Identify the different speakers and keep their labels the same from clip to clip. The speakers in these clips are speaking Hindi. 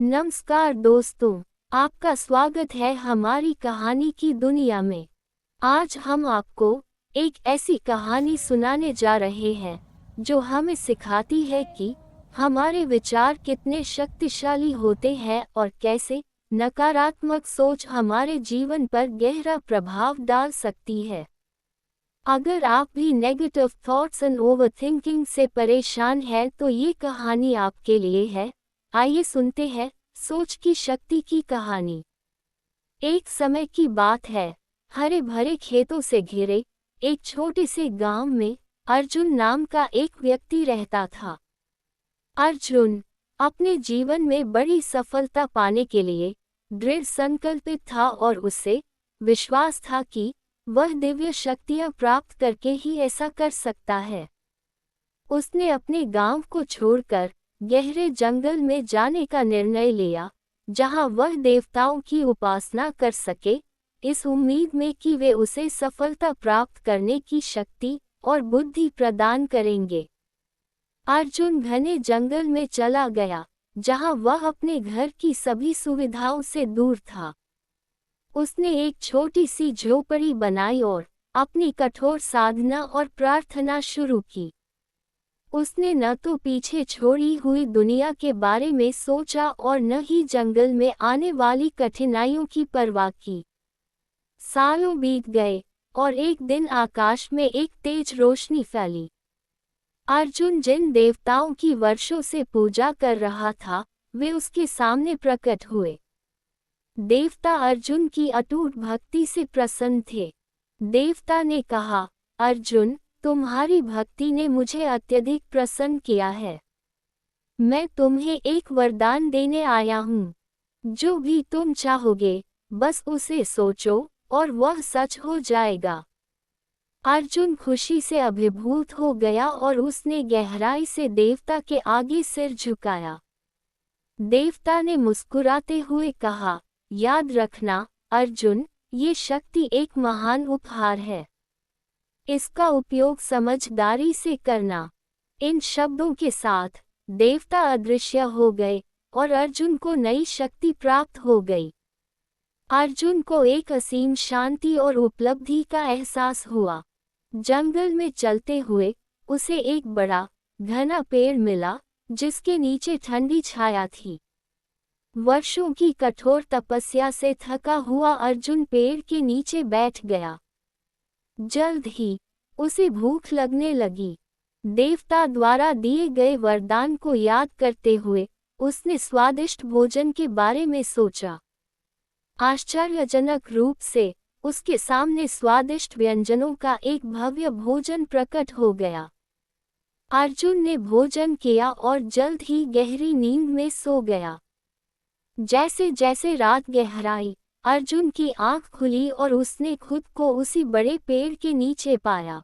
Speaker 1: नमस्कार दोस्तों, आपका स्वागत है हमारी कहानी की दुनिया में। आज हम आपको एक ऐसी कहानी सुनाने जा रहे हैं जो हमें सिखाती है कि हमारे विचार कितने शक्तिशाली होते हैं और कैसे नकारात्मक सोच हमारे जीवन पर गहरा प्रभाव डाल सकती है। अगर आप भी नेगेटिव थॉट्स एंड ओवरथिंकिंग से परेशान हैं तो ये कहानी आपके लिए है। आइए सुनते हैं सोच की शक्ति की कहानी। एक समय की बात है, हरे भरे खेतों से घिरे एक छोटे से गांव में अर्जुन नाम का एक व्यक्ति रहता था। अर्जुन अपने जीवन में बड़ी सफलता पाने के लिए दृढ़ संकल्पित था और उसे विश्वास था कि वह दिव्य शक्तियां प्राप्त करके ही ऐसा कर सकता है। उसने अपने गांव को छोड़कर गहरे जंगल में जाने का निर्णय लिया, जहां वह देवताओं की उपासना कर सके, इस उम्मीद में कि वे उसे सफलता प्राप्त करने की शक्ति और बुद्धि प्रदान करेंगे। अर्जुन घने जंगल में चला गया, जहां वह अपने घर की सभी सुविधाओं से दूर था। उसने एक छोटी सी झोपड़ी बनाई और अपनी कठोर साधना और प्रार्थना शुरू की। उसने न तो पीछे छोड़ी हुई दुनिया के बारे में सोचा और न ही जंगल में आने वाली कठिनाइयों की परवाह की। सालों बीत गए और एक दिन आकाश में एक तेज रोशनी फैली। अर्जुन जिन देवताओं की वर्षों से पूजा कर रहा था, वे उसके सामने प्रकट हुए। देवता अर्जुन की अटूट भक्ति से प्रसन्न थे। देवता ने कहा, अर्जुन, तुम्हारी भक्ति ने मुझे अत्यधिक प्रसन्न किया है। मैं तुम्हें एक वरदान देने आया हूँ। जो भी तुम चाहोगे, बस उसे सोचो और वह सच हो जाएगा। अर्जुन खुशी से अभिभूत हो गया और उसने गहराई से देवता के आगे सिर झुकाया। देवता ने मुस्कुराते हुए कहा, याद रखना अर्जुन, ये शक्ति एक महान उपहार है। इसका उपयोग समझदारी से करना। इन शब्दों के साथ देवता अदृश्य हो गए और अर्जुन को नई शक्ति प्राप्त हो गई। अर्जुन को एक असीम शांति और उपलब्धि का एहसास हुआ। जंगल में चलते हुए उसे एक बड़ा घना पेड़ मिला, जिसके नीचे ठंडी छाया थी। वर्षों की कठोर तपस्या से थका हुआ अर्जुन पेड़ के नीचे बैठ गया। जल्द ही उसे भूख लगने लगी। देवता द्वारा दिए गए वरदान को याद करते हुए उसने स्वादिष्ट भोजन के बारे में सोचा। आश्चर्यजनक रूप से उसके सामने स्वादिष्ट व्यंजनों का एक भव्य भोजन प्रकट हो गया। अर्जुन ने भोजन किया और जल्द ही गहरी नींद में सो गया। जैसे जैसे रात गहराई, अर्जुन की आंख खुली और उसने खुद को उसी बड़े पेड़ के नीचे पाया।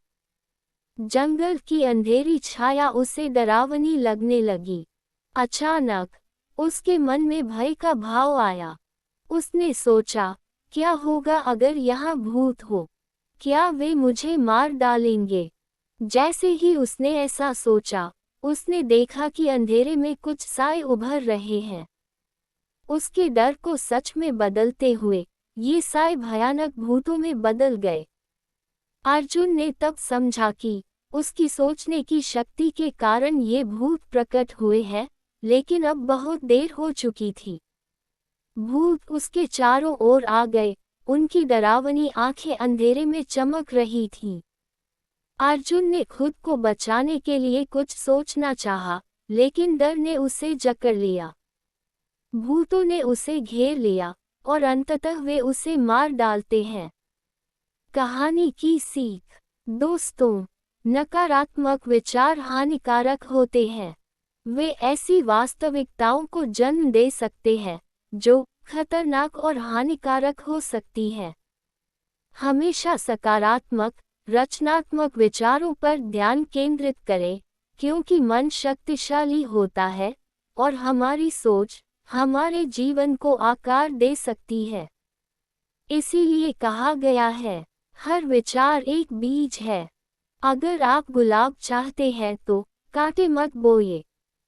Speaker 1: जंगल की अंधेरी छाया उसे डरावनी लगने लगी। अचानक उसके मन में भय का भाव आया। उसने सोचा, क्या होगा अगर यहाँ भूत हो? क्या वे मुझे मार डालेंगे? जैसे ही उसने ऐसा सोचा, उसने देखा कि अंधेरे में कुछ साए उभर रहे हैं। उसके डर को सच में बदलते हुए ये साए भयानक भूतों में बदल गए। अर्जुन ने तब समझा कि उसकी सोचने की शक्ति के कारण ये भूत प्रकट हुए हैं, लेकिन अब बहुत देर हो चुकी थी। भूत उसके चारों ओर आ गए, उनकी डरावनी आंखें अंधेरे में चमक रही थीं। अर्जुन ने खुद को बचाने के लिए कुछ सोचना चाहा, लेकिन डर ने उसे जकड़ लिया। भूतों ने उसे घेर लिया और अंततः वे उसे मार डालते हैं। कहानी की सीख। दोस्तों, नकारात्मक विचार हानिकारक होते हैं। वे ऐसी वास्तविकताओं को जन्म दे सकते हैं जो खतरनाक और हानिकारक हो सकती हैं। हमेशा सकारात्मक, रचनात्मक विचारों पर ध्यान केंद्रित करें, क्योंकि मन शक्तिशाली होता है और हमारी सोच हमारे जीवन को आकार दे सकती है। इसीलिए कहा गया है, हर विचार एक बीज है। अगर आप गुलाब चाहते हैं तो कांटे मत बोइए।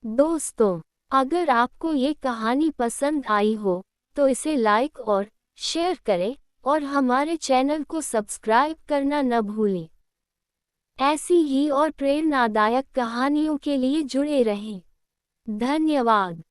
Speaker 1: दोस्तों, अगर आपको ये कहानी पसंद आई हो तो इसे लाइक और शेयर करें और हमारे चैनल को सब्सक्राइब करना न भूलें। ऐसी ही और प्रेरणादायक कहानियों के लिए जुड़े रहें। धन्यवाद।